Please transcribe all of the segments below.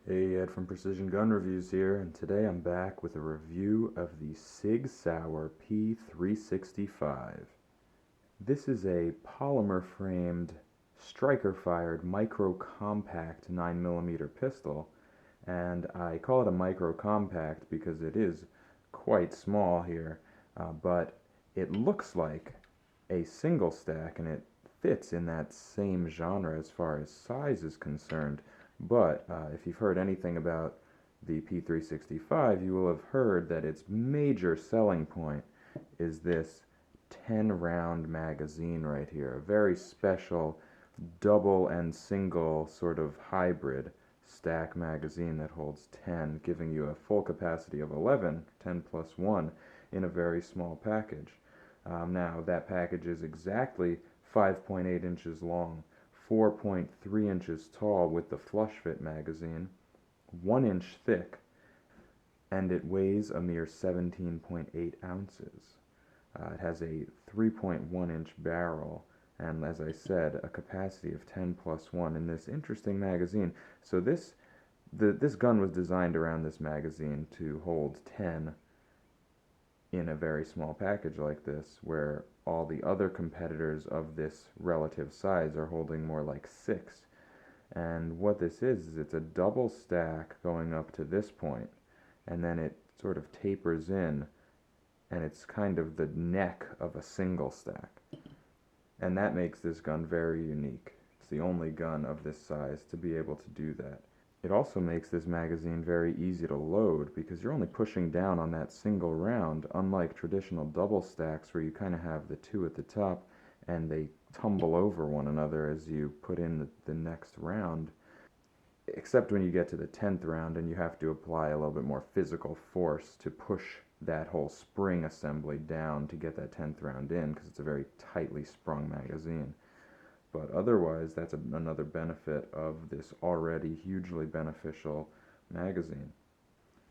Hey, Ed from Precision Gun Reviews here, and today I'm back with a review of the Sig Sauer P365. This is a polymer-framed, striker-fired micro-compact 9mm pistol, and I call it a micro-compact because it is quite small here, but it looks like a single stack, and it fits in that same genre as far as size is concerned. But if you've heard anything about the P365, you will have heard that its major selling point is this 10 round magazine right here. A very special double and single sort of hybrid stack magazine that holds 10, giving you a full capacity of 11, 10 plus 1, in a very small package. Now, that package is exactly 5.8 inches long, 4.3 inches tall with the flush fit magazine, 1 inch thick, and it weighs a mere 17.8 ounces. It has a 3.1 inch barrel, and as I said, a capacity of 10 plus 1 in this interesting magazine. So this gun was designed around this magazine to hold 10 in a very small package like this, where all the other competitors of this relative size are holding more like 6. And what this is it's a double stack going up to this point, and then it sort of tapers in, and it's kind of the neck of a single stack. And that makes this gun very unique. It's the only gun of this size to be able to do that. It also makes this magazine very easy to load because you're only pushing down on that single round, unlike traditional double stacks where you kind of have the two at the top and they tumble over one another as you put in the next round, except when you get to the 10th round and you have to apply a little bit more physical force to push that whole spring assembly down to get that 10th round in, because it's a very tightly sprung magazine. But otherwise, that's another benefit of this already hugely beneficial magazine.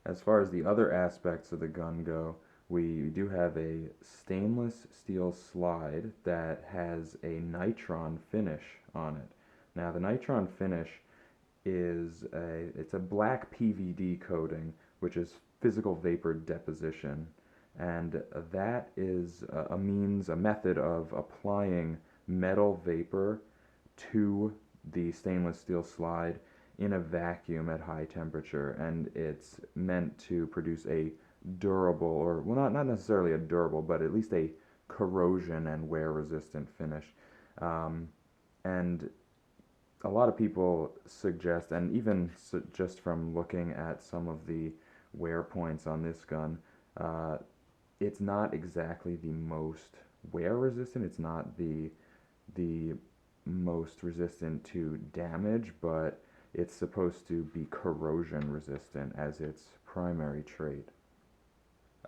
As far as the other aspects of the gun go, we do have a stainless steel slide that has a nitron finish on it. Now, the nitron finish it's a black PVD coating, which is physical vapor deposition, and that is a method of applying metal vapor to the stainless steel slide in a vacuum at high temperature, and it's meant to produce a durable, or well, not necessarily a durable, but at least a corrosion and wear resistant finish. And a lot of people suggest, and even just from looking at some of the wear points on this gun, it's not exactly the most wear resistant. It's not the most resistant to damage, but it's supposed to be corrosion resistant as its primary trait.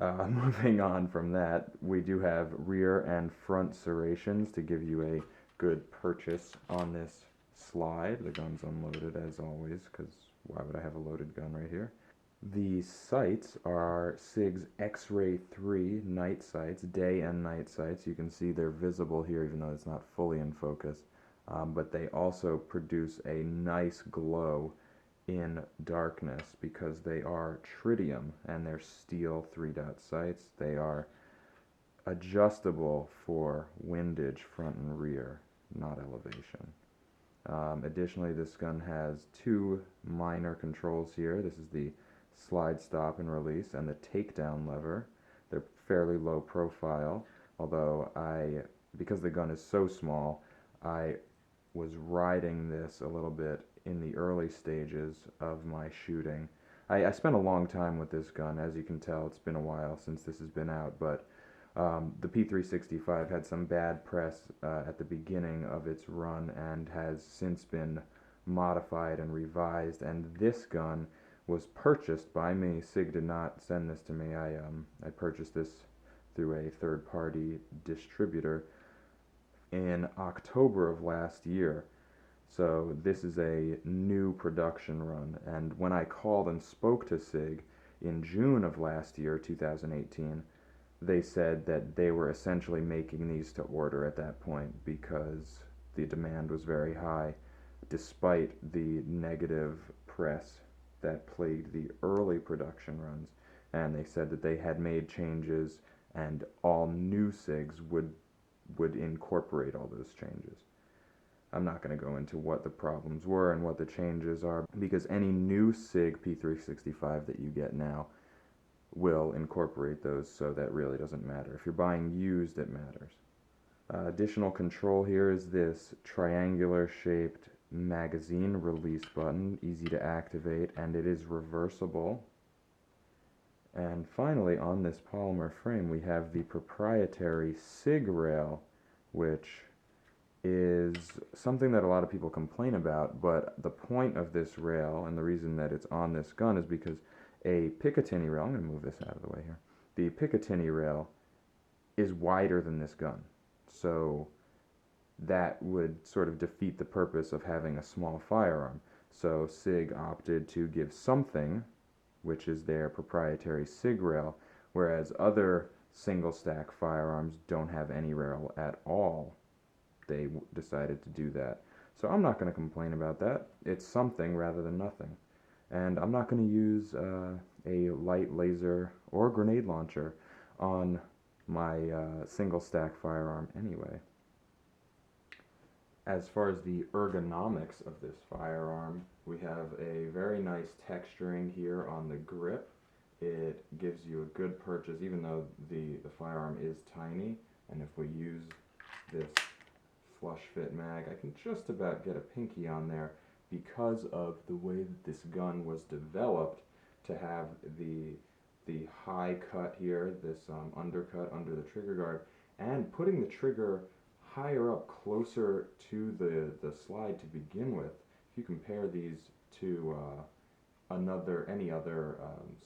Moving on from that, we do have rear and front serrations to give you a good purchase on this slide. The gun's unloaded as always, because why would I have a loaded gun right here? The sights are SIG's X-Ray 3 night sights, day and night sights. You can see they're visible here even though it's not fully in focus. But they also produce a nice glow in darkness because they are tritium and they're steel 3-dot sights. They are adjustable for windage front and rear, not elevation. Additionally, this gun has two minor controls here. This is the slide stop and release and the takedown lever. They're fairly low profile, although because the gun is so small, I was riding this a little bit in the early stages of my shooting. I spent a long time with this gun. As you can tell, it's been a while since this has been out, but the P365 had some bad press at the beginning of its run and has since been modified and revised, and this gun was purchased by me. Sig did not send this to me. I purchased this through a third-party distributor in October of last year. So this is a new production run, and when I called and spoke to Sig in June of last year, 2018, they said that they were essentially making these to order at that point because the demand was very high, despite the negative press that plagued the early production runs, and they said that they had made changes and all new SIGs would incorporate all those changes. I'm not going to go into what the problems were and what the changes are, because any new SIG P365 that you get now will incorporate those, so that really doesn't matter. If you're buying used, it matters. Additional control here is this triangular shaped magazine release button, easy to activate, and it is reversible. And finally, on this polymer frame, we have the proprietary SIG rail, which is something that a lot of people complain about, but the point of this rail, and the reason that it's on this gun, is because a Picatinny rail, I'm going to move this out of the way here, the Picatinny rail is wider than this gun. So that would sort of defeat the purpose of having a small firearm. So SIG opted to give something, which is their proprietary SIG rail, whereas other single stack firearms don't have any rail at all. They decided to do that. So I'm not going to complain about that. It's something rather than nothing. And I'm not going to use a light laser or grenade launcher on my single stack firearm anyway. As far as the ergonomics of this firearm, we have a very nice texturing here on the grip. It gives you a good purchase, even though the firearm is tiny. And if we use this flush fit mag, I can just about get a pinky on there, because of the way that this gun was developed to have the high cut here, this undercut under the trigger guard, and putting the trigger higher up, closer to the slide to begin with. If you compare these to any other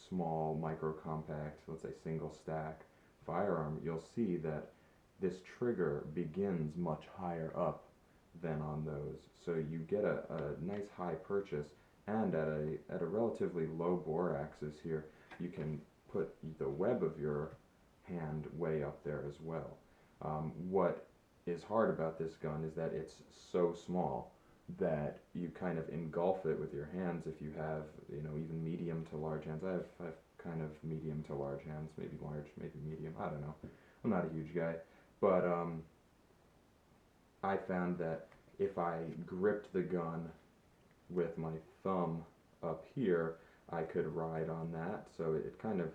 small micro compact, let's say single stack firearm, you'll see that this trigger begins much higher up than on those. So you get a nice high purchase, and at a relatively low bore axis here, you can put the web of your hand way up there as well. What is hard about this gun is that it's so small that you kind of engulf it with your hands if you have, even medium to large hands. I have kind of medium to large hands, maybe large, maybe medium, I don't know. I'm not a huge guy, but I found that if I gripped the gun with my thumb up here, I could ride on that, so it kind of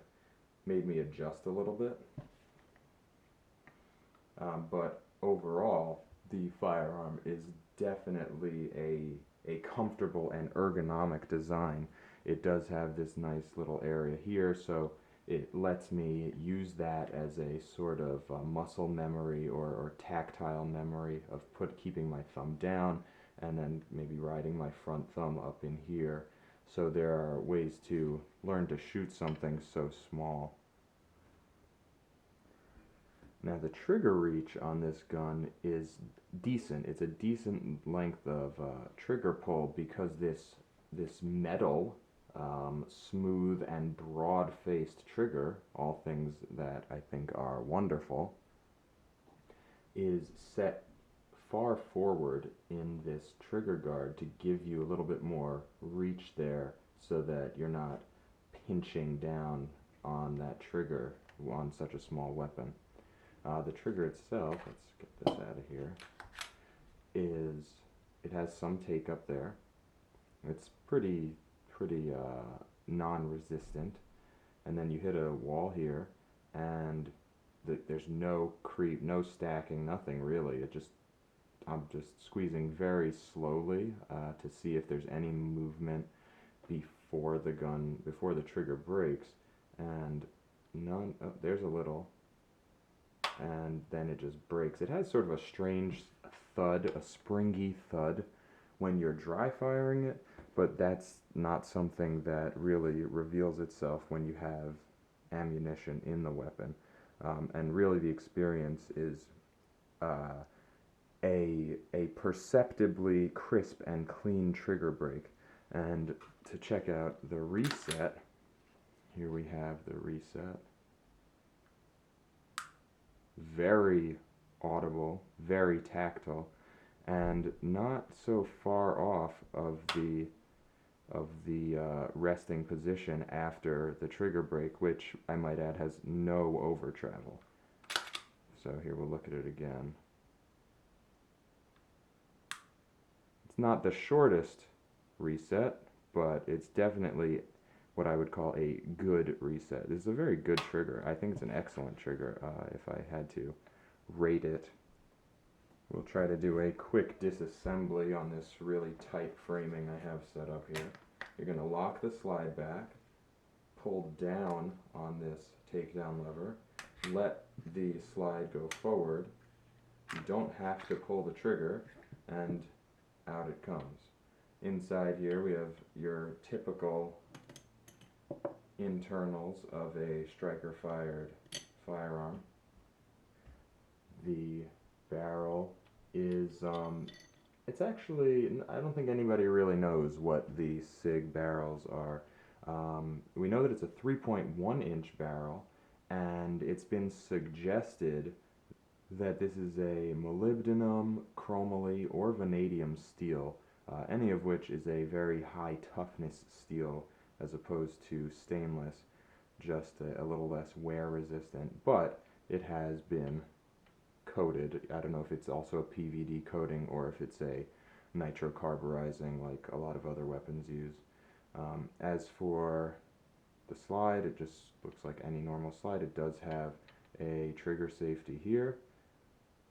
made me adjust a little bit. But overall, the firearm is definitely a comfortable and ergonomic design. It does have this nice little area here, so it lets me use that as a sort of muscle memory or tactile memory of keeping my thumb down and then maybe riding my front thumb up in here. So there are ways to learn to shoot something so small. Now the trigger reach on this gun is decent. It's a decent length of trigger pull, because this metal, smooth and broad-faced trigger, all things that I think are wonderful, is set far forward in this trigger guard to give you a little bit more reach there, so that you're not pinching down on that trigger on such a small weapon. The trigger itself, let's get this out of here, it has some take up there. It's pretty non-resistant, and then you hit a wall here, and there's no creep, no stacking, nothing really. I'm just squeezing very slowly to see if there's any movement before the trigger breaks, and none. Oh, there's a little. And then it just breaks. It has sort of a strange thud, a springy thud when you're dry firing it, but that's not something that really reveals itself when you have ammunition in the weapon. And really the experience is a perceptibly crisp and clean trigger break. And to check out the reset, here we have the reset. Very audible, very tactile, and not so far off of the resting position after the trigger brake, which I might add has no over travel. So here we'll look at it again. It's not the shortest reset, but it's definitely what I would call a good reset. This is a very good trigger. I think it's an excellent trigger if I had to rate it. We'll try to do a quick disassembly on this really tight framing I have set up here. You're going to lock the slide back, pull down on this takedown lever, let the slide go forward. You don't have to pull the trigger, and out it comes. Inside here we have your typical internals of a striker-fired firearm. The barrel is, it's actually, I don't think anybody really knows what the Sig barrels are. We know that it's a 3.1 inch barrel, and it's been suggested that this is a molybdenum, chromoly, or vanadium steel, any of which is a very high toughness steel as opposed to stainless, just a little less wear resistant, but it has been coated. I don't know if it's also a PVD coating or if it's a nitrocarburizing like a lot of other weapons use. As for the slide, it just looks like any normal slide. It does have a trigger safety here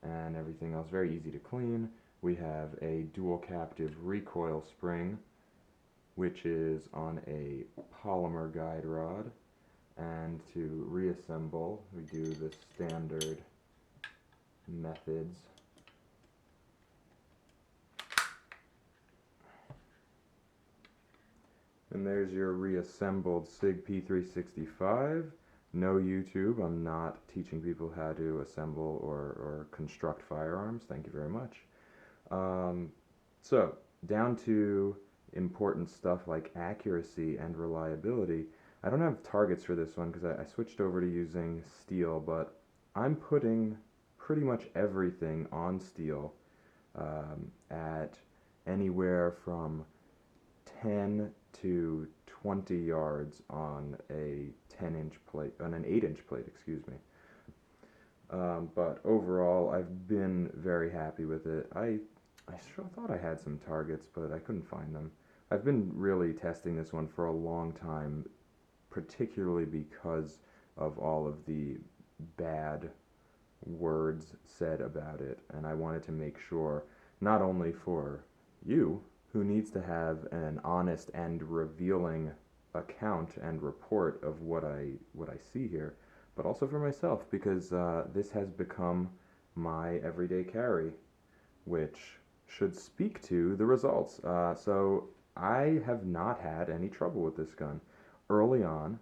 and everything else very easy to clean. We have a dual captive recoil spring, which is on a polymer guide rod, and to reassemble we do the standard methods. And there's your reassembled Sig P365. No YouTube. I'm not teaching people how to assemble or construct firearms. Thank you very much. So, down to important stuff like accuracy and reliability. I don't have targets for this one because I switched over to using steel, but I'm putting pretty much everything on steel at anywhere from 10 to 20 yards on a 10-inch plate, on an 8-inch plate, excuse me. But overall, I've been very happy with it. I sure thought I had some targets, but I couldn't find them. I've been really testing this one for a long time, particularly because of all of the bad words said about it, and I wanted to make sure, not only for you, who needs to have an honest and revealing account and report of what I see here, but also for myself, because this has become my everyday carry, which should speak to the results. So I have not had any trouble with this gun. Early on,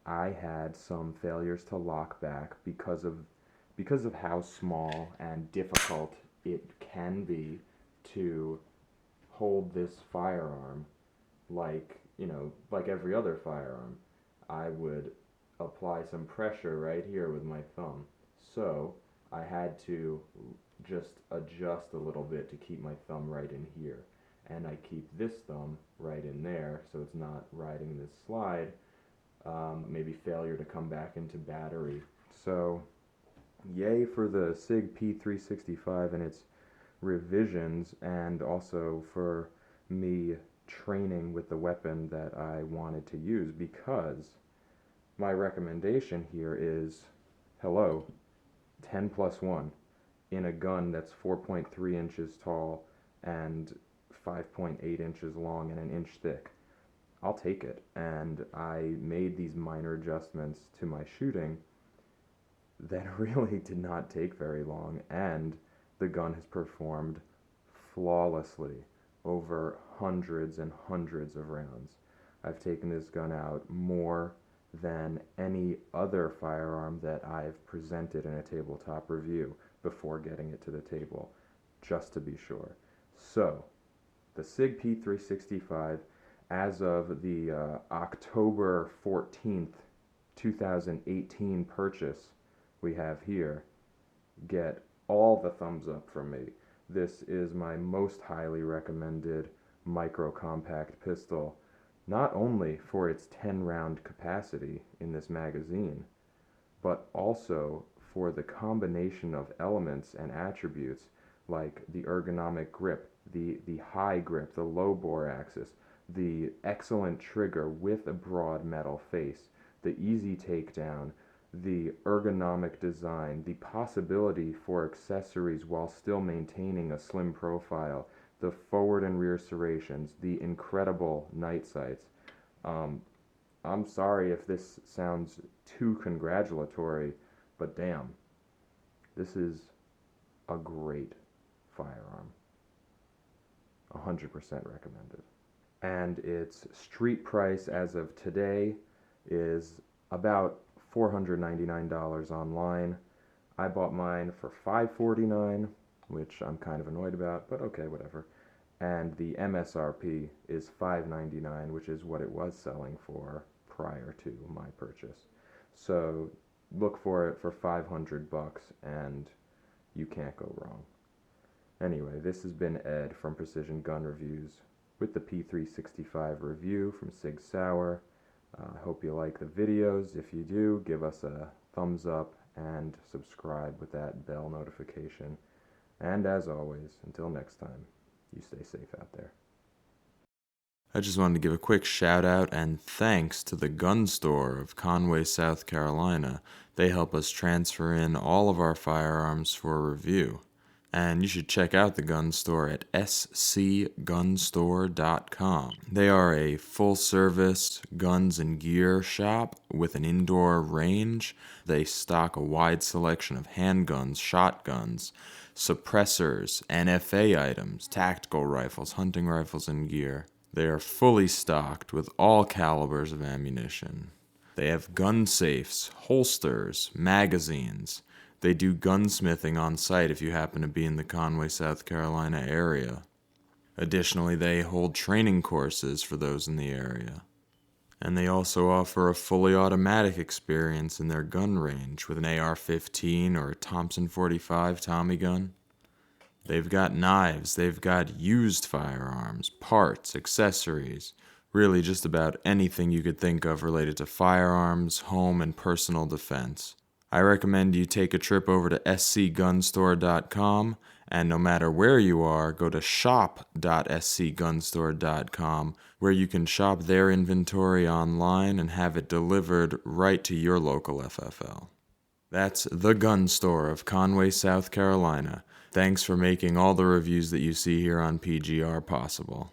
I had some failures to lock back because of how small and difficult it can be to hold this firearm like every other firearm. I would apply some pressure right here with my thumb. So I had to just adjust a little bit to keep my thumb right in here. And I keep this thumb right in there so it's not riding this slide. Maybe failure to come back into battery. So yay for the Sig P365 and its revisions, and also for me training with the weapon that I wanted to use, because my recommendation here is, hello, 10+1 in a gun that's 4.3 inches tall and 5.8 inches long and an inch thick. I'll take it. And I made these minor adjustments to my shooting that really did not take very long, and the gun has performed flawlessly over hundreds and hundreds of rounds. I've taken this gun out more than any other firearm that I've presented in a tabletop review before getting it to the table, just to be sure. So, the Sig P365, as of the October 14th, 2018 purchase we have here, get all the thumbs up from me. This is my most highly recommended micro compact pistol. not only for its 10-round capacity in this magazine, but also for the combination of elements and attributes like the ergonomic grip, the high grip, the low bore axis, the excellent trigger with a broad metal face, the easy takedown, the ergonomic design, the possibility for accessories while still maintaining a slim profile, the forward and rear serrations, the incredible night sights. I'm sorry if this sounds too congratulatory, but damn, this is a great firearm. 100% recommended. And its street price as of today is about $499 online. I bought mine for $549, which I'm kind of annoyed about, but okay, whatever. And the MSRP is $599, which is what it was selling for prior to my purchase. So look for it for $500 and you can't go wrong. Anyway, this has been Ed from Precision Gun Reviews with the P365 review from Sig Sauer. I hope you like the videos. If you do, give us a thumbs up and subscribe with that bell notification. And as always, until next time, you stay safe out there. I just wanted to give a quick shout out and thanks to the gun store of Conway, South Carolina. They help us transfer in all of our firearms for review. And you should check out the gun store at scgunstore.com. They are a full-service guns and gear shop with an indoor range. They stock a wide selection of handguns, shotguns, suppressors, NFA items, tactical rifles, hunting rifles, and gear. They are fully stocked with all calibers of ammunition. They have gun safes, holsters, magazines. They do gunsmithing on site if you happen to be in the Conway, South Carolina area. Additionally, they hold training courses for those in the area. And they also offer a fully automatic experience in their gun range with an AR-15 or a Thompson 45 Tommy gun. They've got knives, they've got used firearms, parts, accessories, really just about anything you could think of related to firearms, home, and personal defense. I recommend you take a trip over to scgunstore.com, and no matter where you are, go to shop.scgunstore.com, where you can shop their inventory online and have it delivered right to your local FFL. That's the gun store of Conway, South Carolina. Thanks for making all the reviews that you see here on PGR possible.